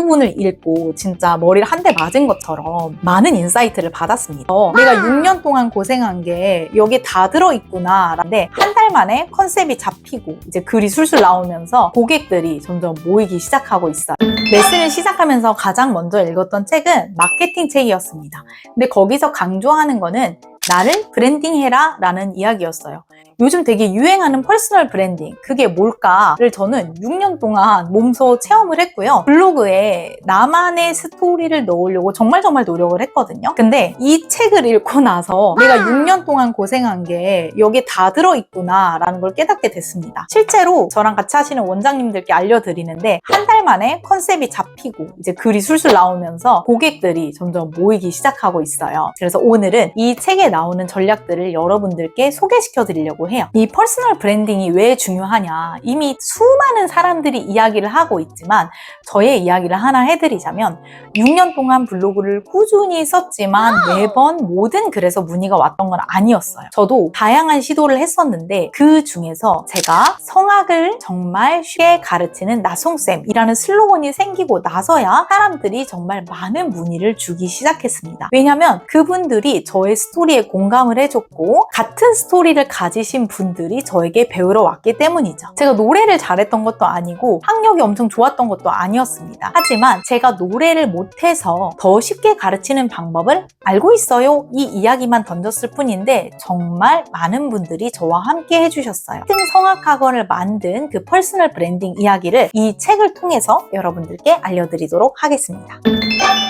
대부분을 읽고 진짜 머리를 한 대 맞은 것처럼 많은 인사이트를 받았습니다. 내가 6년 동안 고생한 게 여기에 다 들어있구나. 근데 한 달 만에 컨셉이 잡히고 이제 글이 술술 나오면서 고객들이 점점 모이기 시작하고 있어요. 레슨을 시작하면서 가장 먼저 읽었던 책은 마케팅 책이었습니다. 근데 거기서 강조하는 거는 나를 브랜딩해라 라는 이야기였어요. 요즘 되게 유행하는 퍼스널 브랜딩, 그게 뭘까를 저는 6년 동안 몸소 체험을 했고요. 블로그에 나만의 스토리를 넣으려고 정말 노력을 했거든요. 근데 이 책을 읽고 나서 내가 6년 동안 고생한 게 여기에 다 들어있구나 라는 걸 깨닫게 됐습니다. 실제로 저랑 같이 하시는 원장님들께 알려드리는데 한 달 만에 컨셉이 잡히고 이제 글이 술술 나오면서 고객들이 점점 모이기 시작하고 있어요. 그래서 오늘은 이 책에 나오는 전략들을 여러분들께 소개시켜 드리려고 해요. 이 퍼스널 브랜딩이 왜 중요하냐, 이미 수많은 사람들이 이야기를 하고 있지만 저의 이야기를 하나 해드리자면 6년 동안 블로그를 꾸준히 썼지만 매번 모든 글에서 문의가 왔던 건 아니었어요. 저도 다양한 시도를 했었는데 그 중에서 제가 성악을 정말 쉽게 가르치는 나송쌤이라는 슬로건이 생기고 나서야 사람들이 정말 많은 문의를 주기 시작했습니다. 왜냐면 그분들이 저의 스토리에 공감을 해줬고 같은 스토리를 가지신 분들이 저에게 배우러 왔기 때문이죠. 제가 노래를 잘했던 것도 아니고 학력이 엄청 좋았던 것도 아니었습니다. 하지만 제가 노래를 못해서 더 쉽게 가르치는 방법을 알고 있어요, 이 이야기만 던졌을 뿐인데 정말 많은 분들이 저와 함께 해주셨어요. 성악학원을 만든 그 퍼스널 브랜딩 이야기를 이 책을 통해서 여러분들께 알려드리도록 하겠습니다.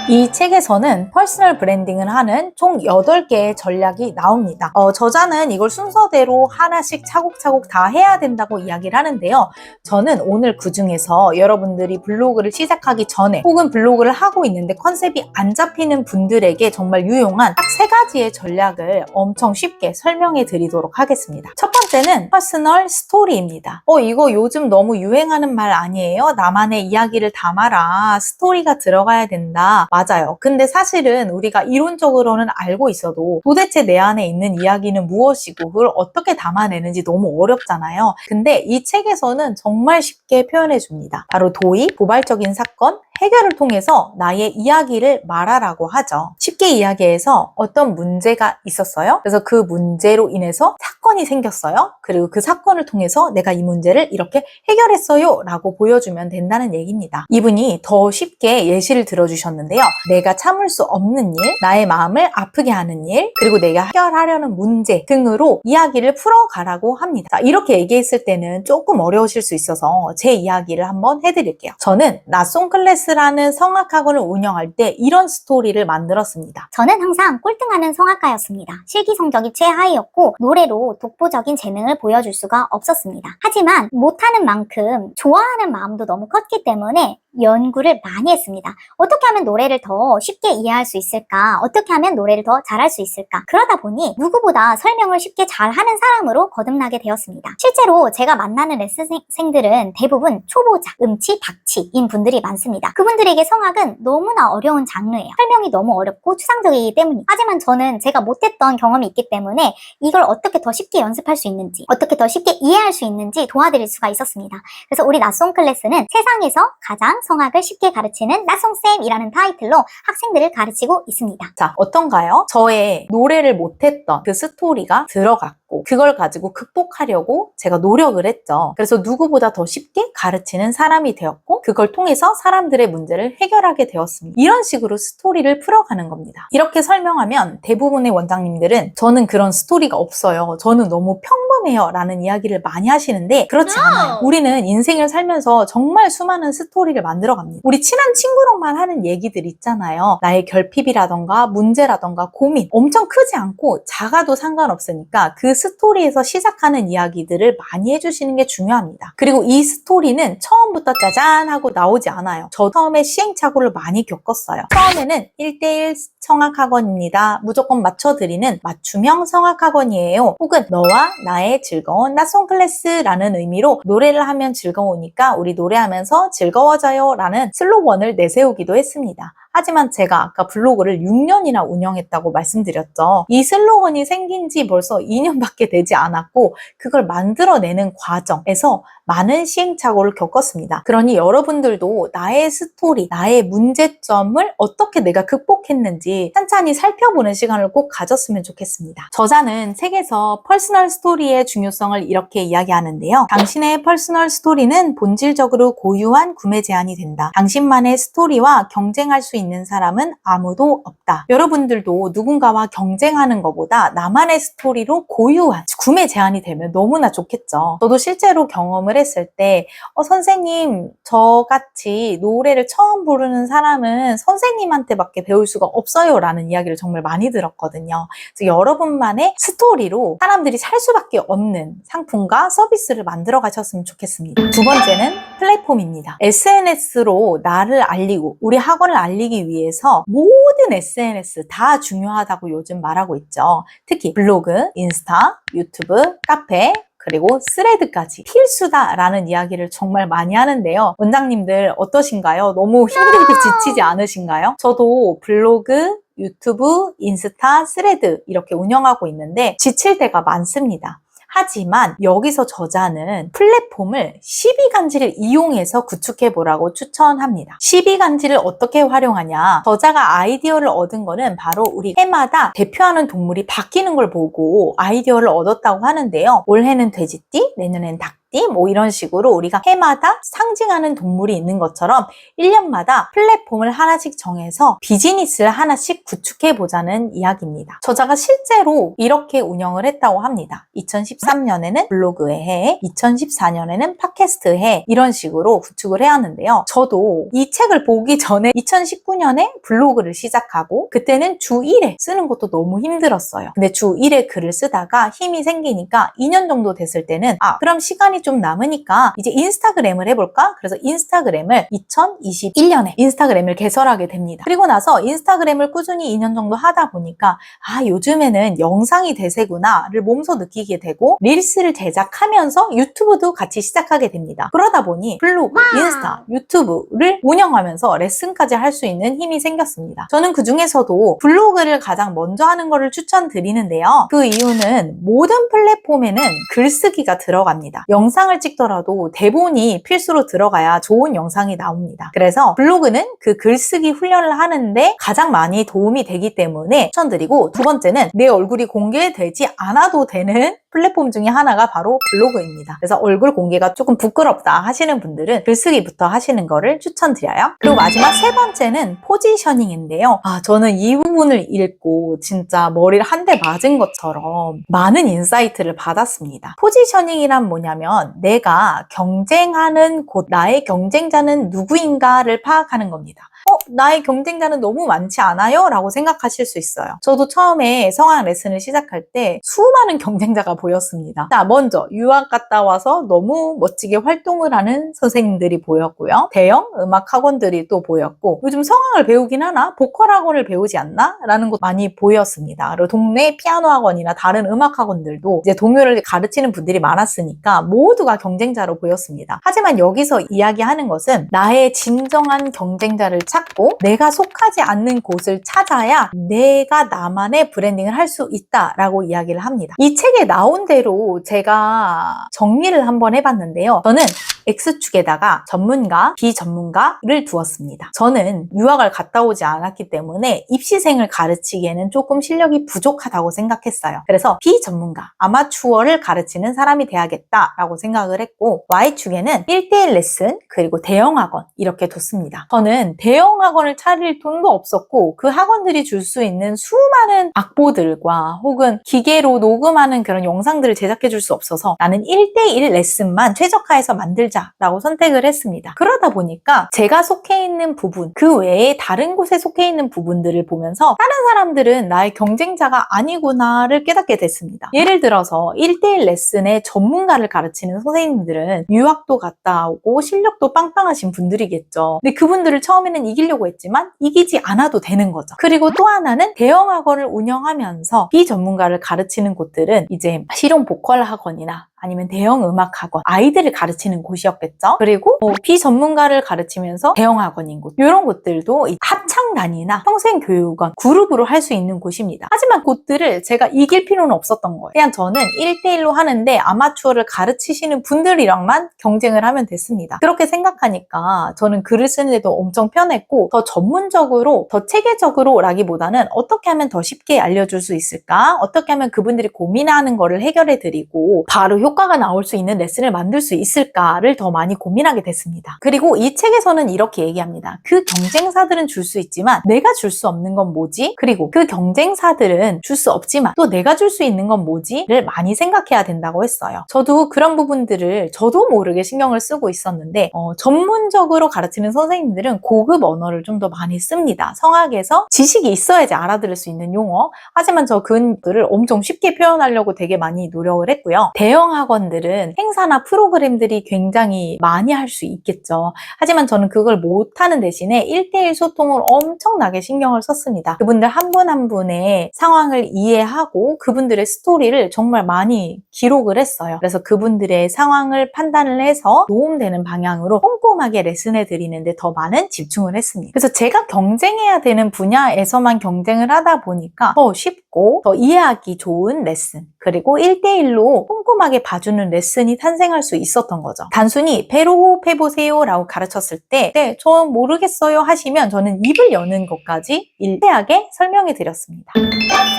이 책에서는 퍼스널 브랜딩을 하는 총 8개의 전략이 나옵니다. 저자는 이걸 순서대로 하나씩 차곡차곡 다 해야 된다고 이야기를 하는데요. 저는 오늘 그 중에서 여러분들이 블로그를 시작하기 전에 혹은 블로그를 하고 있는데 컨셉이 안 잡히는 분들에게 정말 유용한 딱 3가지의 전략을 엄청 쉽게 설명해 드리도록 하겠습니다. 첫 번째는 퍼스널 스토리입니다. 이거 요즘 너무 유행하는 말 아니에요? 나만의 이야기를 담아라. 스토리가 들어가야 된다. 맞아요. 근데 사실은 우리가 이론적으로는 알고 있어도 도대체 내 안에 있는 이야기는 무엇이고 그걸 어떻게 담아내는지 너무 어렵잖아요. 근데 이 책에서는 정말 쉽게 표현해 줍니다. 바로 도입, 도발적인 사건, 해결을 통해서 나의 이야기를 말하라고 하죠. 쉽게 이야기해서 어떤 문제가 있었어요. 그래서 그 문제로 인해서 사건이 생겼어요. 그리고 그 사건을 통해서 내가 이 문제를 이렇게 해결했어요 라고 보여주면 된다는 얘기입니다. 이분이 더 쉽게 예시를 들어주셨는데요. 내가 참을 수 없는 일, 나의 마음을 아프게 하는 일, 그리고 내가 해결하려는 문제 등으로 이야기를 풀어가라고 합니다. 자, 이렇게 얘기했을 때는 조금 어려우실 수 있어서 제 이야기를 한번 해드릴게요. 저는 나송클래스라는 성악학원을 운영할 때 이런 스토리를 만들었습니다. 저는 항상 꼴등하는 성악가였습니다. 실기 성적이 최하위였고 노래로 독보적인 재능을 보여줄 수가 없었습니다. 하지만 못하는 만큼 좋아하는 마음도 너무 컸기 때문에 연구를 많이 했습니다. 어떻게 하면 노래를 더 쉽게 이해할 수 있을까? 어떻게 하면 노래를 더 잘할 수 있을까? 그러다 보니 누구보다 설명을 쉽게 잘하는 사람으로 거듭나게 되었습니다. 실제로 제가 만나는 레슨생들은 대부분 초보자, 음치, 박치인 분들이 많습니다. 그분들에게 성악은 너무나 어려운 장르예요. 설명이 너무 어렵고 추상적이기 때문이에요. 하지만 저는 제가 못했던 경험이 있기 때문에 이걸 어떻게 더 쉽게 연습할 수 있는지, 어떻게 더 쉽게 이해할 수 있는지 도와드릴 수가 있었습니다. 그래서 우리 나송 클래스는 세상에서 가장 성악을 쉽게 가르치는 나송쌤이라는 타이틀로 학생들을 가르치고 있습니다. 자, 어떤가요? 저의 노래를 못했던 그 스토리가 들어갔고 그걸 가지고 극복하려고 제가 노력을 했죠. 그래서 누구보다 더 쉽게 가르치는 사람이 되었고 그걸 통해서 사람들의 문제를 해결하게 되었습니다. 이런 식으로 스토리를 풀어가는 겁니다. 이렇게 설명하면 대부분의 원장님들은 저는 그런 스토리가 없어요. 저는 너무 평범해요 라는 이야기를 많이 하시는데 그렇지 않아요. 우리는 인생을 살면서 정말 수많은 스토리를 만들어갑니다. 우리 친한 친구랑만 하는 얘기들 있잖아요. 나의 결핍이라던가 문제라던가 고민 엄청 크지 않고 작아도 상관없으니까 그 스토리에서 시작하는 이야기들을 많이 해주시는 게 중요합니다. 그리고 이 스토리는 처음부터 짜잔 하고 나오지 않아요. 저 처음에 시행착오를 많이 겪었어요. 처음에는 1대1 성악학원입니다. 무조건 맞춰드리는 맞춤형 성악학원이에요. 혹은 너와 나의 즐거운 낯선 클래스라는 의미로 노래를 하면 즐거우니까 우리 노래하면서 즐거워져요 라는 슬로건을 내세우기도 했습니다. 하지만 제가 아까 블로그를 6년이나 운영했다고 말씀드렸죠. 이 슬로건이 생긴 지 벌써 2년밖에 되지 않았고 그걸 만들어내는 과정에서 많은 시행착오를 겪었습니다. 그러니 여러분들도 나의 스토리, 나의 문제점을 어떻게 내가 극복했는지 찬찬히 살펴보는 시간을 꼭 가졌으면 좋겠습니다. 저자는 책에서 퍼스널 스토리의 중요성을 이렇게 이야기하는데요. 당신의 퍼스널 스토리는 본질적으로 고유한 구매 제한이 된다. 당신만의 스토리와 경쟁할 수 있는 사람은 아무도 없다. 여러분들도 누군가와 경쟁하는 것보다 나만의 스토리로 고유한 구매 제한이 되면 너무나 좋겠죠. 저도 실제로 경험을 했을 때 선생님, 저같이 노래를 처음 부르는 사람은 선생님한테밖에 배울 수가 없어요 라는 이야기를 정말 많이 들었거든요. 그래서 여러분만의 스토리로 사람들이 살 수밖에 없는 상품과 서비스를 만들어 가셨으면 좋겠습니다. 두 번째는 플랫폼입니다. SNS로 나를 알리고 우리 학원을 알리기 위해서 모든 SNS 다 중요하다고 요즘 말하고 있죠. 특히 블로그, 인스타, 유튜브, 카페, 그리고 스레드까지 필수다라는 이야기를 정말 많이 하는데요. 원장님들 어떠신가요? 너무 힘들고 지치지 않으신가요? 저도 블로그, 유튜브, 인스타, 스레드 이렇게 운영하고 있는데 지칠 때가 많습니다. 하지만 여기서 저자는 플랫폼을 12간지를 이용해서 구축해보라고 추천합니다. 12간지를 어떻게 활용하냐? 저자가 아이디어를 얻은 거는 바로 우리 해마다 대표하는 동물이 바뀌는 걸 보고 아이디어를 얻었다고 하는데요. 올해는 돼지띠, 내년엔 닭띠, 뭐 이런 식으로 우리가 해마다 상징하는 동물이 있는 것처럼 1년마다 플랫폼을 하나씩 정해서 비즈니스를 하나씩 구축해보자는 이야기입니다. 저자가 실제로 이렇게 운영을 했다고 합니다. 2013년에는 블로그의 해, 2014년에는 팟캐스트 해 이런 식으로 구축을 해왔는데요. 저도 이 책을 보기 전에 2019년에 블로그를 시작하고 그때는 주 1회 쓰는 것도 너무 힘들었어요. 근데 주 1회 글을 쓰다가 힘이 생기니까 2년 정도 됐을 때는 그럼 시간이 좀 남으니까 이제 인스타그램을 해볼까? 그래서 인스타그램을 2021년에 인스타그램을 개설하게 됩니다. 그리고 나서 인스타그램을 꾸준히 2년 정도 하다 보니까 요즘에는 영상이 대세구나를 몸소 느끼게 되고 릴스를 제작하면서 유튜브도 같이 시작하게 됩니다. 그러다 보니 블로그, 인스타, 유튜브를 운영하면서 레슨까지 할 수 있는 힘이 생겼습니다. 저는 그 중에서도 블로그를 가장 먼저 하는 것을 추천드리는데요. 그 이유는 모든 플랫폼에는 글쓰기가 들어갑니다. 영상을 찍더라도 대본이 필수로 들어가야 좋은 영상이 나옵니다. 그래서 블로그는 그 글쓰기 훈련을 하는데 가장 많이 도움이 되기 때문에 추천드리고 두 번째는 내 얼굴이 공개되지 않아도 되는 플랫폼 중에 하나가 바로 블로그입니다. 그래서 얼굴 공개가 조금 부끄럽다 하시는 분들은 글쓰기부터 하시는 거를 추천드려요. 그리고 마지막 세 번째는 포지셔닝인데요. 저는 이 부분을 읽고 진짜 머리를 한 대 맞은 것처럼 많은 인사이트를 받았습니다. 포지셔닝이란 뭐냐면 내가 경쟁하는 곳, 나의 경쟁자는 누구인가를 파악하는 겁니다. 나의 경쟁자는 너무 많지 않아요? 라고 생각하실 수 있어요. 저도 처음에 성악 레슨을 시작할 때 수많은 경쟁자가 보였습니다. 자, 먼저 유학 갔다 와서 너무 멋지게 활동을 하는 선생님들이 보였고요. 대형 음악 학원들이 또 보였고 요즘 성악을 배우긴 하나? 보컬 학원을 배우지 않나? 라는 것도 많이 보였습니다. 그리고 동네 피아노 학원이나 다른 음악 학원들도 이제 동요를 가르치는 분들이 많았으니까 모두가 경쟁자로 보였습니다. 하지만 여기서 이야기하는 것은 나의 진정한 경쟁자를 찾고 내가 속하지 않는 곳을 찾아야 내가 나만의 브랜딩을 할 수 있다라고 이야기를 합니다. 이 책에 나온 대로 제가 정리를 한번 해봤는데요. 저는 X축에다가 전문가, 비전문가를 두었습니다. 저는 유학을 갔다 오지 않았기 때문에 입시생을 가르치기에는 조금 실력이 부족하다고 생각했어요. 그래서 비전문가, 아마추어를 가르치는 사람이 돼야겠다라고 생각을 했고 Y축에는 1대1 레슨, 그리고 대형 학원 이렇게 뒀습니다. 저는 대형 학원을 차릴 돈도 없었고 그 학원들이 줄 수 있는 수많은 악보들과 혹은 기계로 녹음하는 그런 영상들을 제작해 줄 수 없어서 나는 1대1 레슨만 최적화해서 만들자 해보자라고 선택을 했습니다. 그러다 보니까 제가 속해 있는 부분, 그 외에 다른 곳에 속해 있는 부분들을 보면서 다른 사람들은 나의 경쟁자가 아니구나를 깨닫게 됐습니다. 예를 들어서 1대1 레슨의 전문가를 가르치는 선생님들은 유학도 갔다 오고 실력도 빵빵하신 분들이겠죠. 근데 그분들을 처음에는 이기려고 했지만 이기지 않아도 되는 거죠. 그리고 또 하나는 대형 학원을 운영하면서 비전문가를 가르치는 곳들은 이제 실용 보컬 학원이나 아니면 대형 음악 학원, 아이들을 가르치는 곳이었겠죠. 그리고 비전문가를 가르치면서 대형 학원인 곳, 이런 곳들도 합창단이나 평생교육원, 그룹으로 할 수 있는 곳입니다. 하지만 곳들을 제가 이길 필요는 없었던 거예요. 그냥 저는 1대1로 하는데 아마추어를 가르치시는 분들이랑만 경쟁을 하면 됐습니다. 그렇게 생각하니까 저는 글을 쓰는데도 엄청 편했고, 더 전문적으로, 더 체계적으로 라기보다는 어떻게 하면 더 쉽게 알려줄 수 있을까? 어떻게 하면 그분들이 고민하는 거를 해결해드리고 바로 효과가 나올 수 있는 레슨을 만들 수 있을까를 더 많이 고민하게 됐습니다. 그리고 이 책에서는 이렇게 얘기합니다. 그 경쟁사들은 줄 수 있지만 내가 줄 수 없는 건 뭐지? 그리고 그 경쟁사들은 줄 수 없지만 또 내가 줄 수 있는 건 뭐지?를 많이 생각해야 된다고 했어요. 저도 그런 부분들을 저도 모르게 신경을 쓰고 있었는데 전문적으로 가르치는 선생님들은 고급 언어를 좀 더 많이 씁니다. 성악에서 지식이 있어야지 알아들을 수 있는 용어. 하지만 저 그들을 엄청 쉽게 표현하려고 되게 많이 노력을 했고요. 대형 학원들은 행사나 프로그램들이 굉장히 많이 할 수 있겠죠. 하지만 저는 그걸 못하는 대신에 1대1 소통을 엄청나게 신경을 썼습니다. 그분들 한 분 한 분의 상황을 이해하고 그분들의 스토리를 정말 많이 기록을 했어요. 그래서 그분들의 상황을 판단을 해서 도움되는 방향으로 꼼꼼하게 레슨해 드리는데 더 많은 집중을 했습니다. 그래서 제가 경쟁해야 되는 분야에서만 경쟁을 하다 보니까 더 쉽고 더 이해하기 좋은 레슨, 그리고 1대1로 꼼꼼하게 봐주는 레슨이 탄생할 수 있었던 거죠. 단순히 배로 호흡해보세요 라고 가르쳤을 때 네, 저 모르겠어요 하시면 저는 입을 여는 것까지 일대하게 설명해 드렸습니다.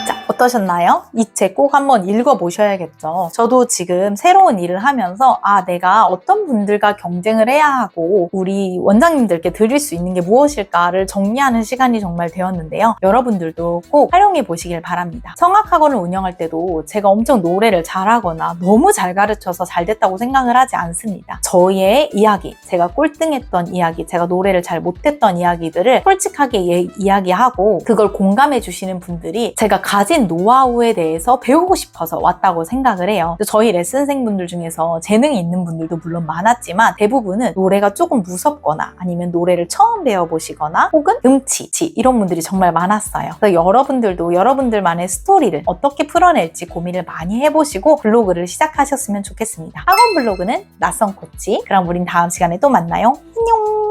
자, 어떠셨나요? 이 책 꼭 한번 읽어보셔야겠죠. 저도 지금 새로운 일을 하면서 내가 어떤 분들과 경쟁을 해야 하고 우리 원장님들께 드릴 수 있는 게 무엇일까를 정리하는 시간이 정말 되었는데요. 여러분들도 꼭 활용해 보시길 바랍니다. 성악학원을 운영할 때도 제가 엄청 노래를 잘하거나 너무 잘 가르쳐서 잘 됐다고 생각을 하지 않습니다. 저의 이야기, 제가 꼴등했던 이야기, 제가 노래를 잘 못했던 이야기들을 솔직하게 이야기하고 그걸 공감해 주시는 분들이 제가 가진 노하우에 대해서 배우고 싶어서 왔다고 생각을 해요. 저희 레슨생분들 중에서 재능이 있는 분들도 물론 많았지만 대부분은 노래가 조금 무섭거나 아니면 노래를 처음 배워보시거나 혹은 음치 이런 분들이 정말 많았어요. 그래서 여러분들도 여러분들만의 스토리를 어떻게 풀어낼지 고민을 많이 해보시고 블로그를 시작하셨으면 좋겠습니다. 학원 블로그는 낯선 코치. 그럼 우린 다음 시간에 또 만나요. 안녕!